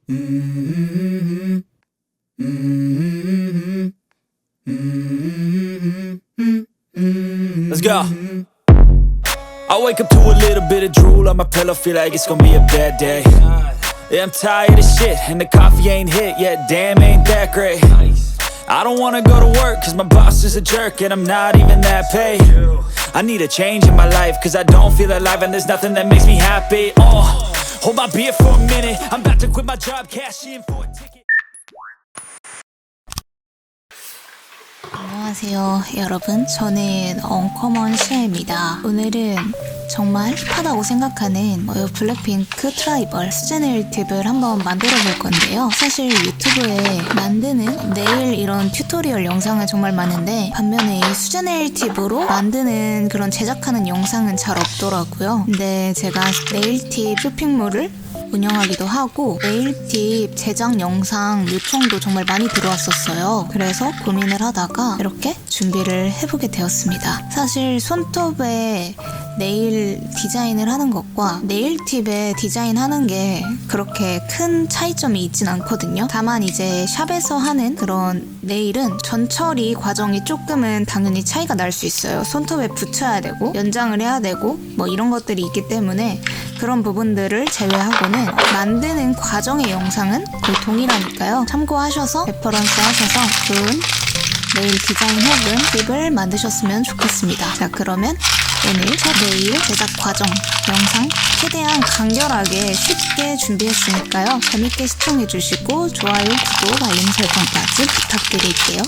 Let's go. I wake up to a little bit of drool on my pillow, feel like it's gonna be a bad day. Yeah, I'm tired of shit, and the coffee ain't hit yet, damn, ain't that great. I don't wanna go to work, cause my boss is a jerk, and I'm not even that paid. I need a change in my life, cause I don't feel alive, and there's nothing that makes me happy. Hold my beer for a minute, I'm about to quit my job, cash in for a ticket. 안녕하세요 여러분, 저는 언커먼 시아입니다. 오늘은 정말 힙하다고 생각하는 블랙핑크 트라이벌 수제네일 팁을 한번 만들어 볼 건데요. 사실 유튜브에 만드는 네일 이런 튜토리얼 영상은 정말 많은데 반면에 이 수제네일 팁으로 만드는 그런 제작하는 영상은 잘 없더라고요. 근데 제가 네일 팁 쇼핑몰을 운영하기도 하고 네일팁 제작 영상 요청도 정말 많이 들어왔었어요. 그래서 고민을 하다가 이렇게 준비를 해보게 되었습니다. 사실 손톱에 네일 디자인을 하는 것과 네일팁에 디자인하는 게 그렇게 큰 차이점이 있진 않거든요. 다만 이제 샵에서 하는 그런 네일은 전처리 과정이 조금은 당연히 차이가 날 수 있어요. 손톱에 붙여야 되고 연장을 해야 되고 뭐 이런 것들이 있기 때문에 그런 부분들을 제외하고는 만드는 과정의 영상은 거의 동일하니까요. 참고하셔서 레퍼런스 하셔서 좋은 네일 디자인 혹은 팁을 만드셨으면 좋겠습니다. 자, 그러면 오늘 첫 네일 제작 과정 영상 최대한 간결하게 쉽게 준비했으니까요. 재밌게 시청해주시고 좋아요, 구독, 알림 설정까지 부탁드릴게요.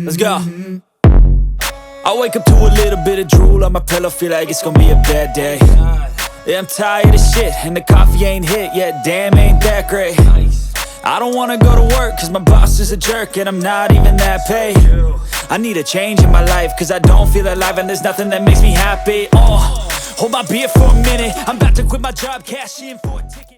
Let's go. I wake up to a little bit of drool on my pillow, feel like it's gonna be a bad day. Yeah, I'm tired of shit, and the coffee ain't hit yet, damn, ain't that great. I don't wanna go to work, cause my boss is a jerk, and I'm not even that paid. I need a change in my life, cause I don't feel alive, and there's nothing that makes me happy. Hold my beer for a minute, I'm about to quit my job, cash in for a ticket.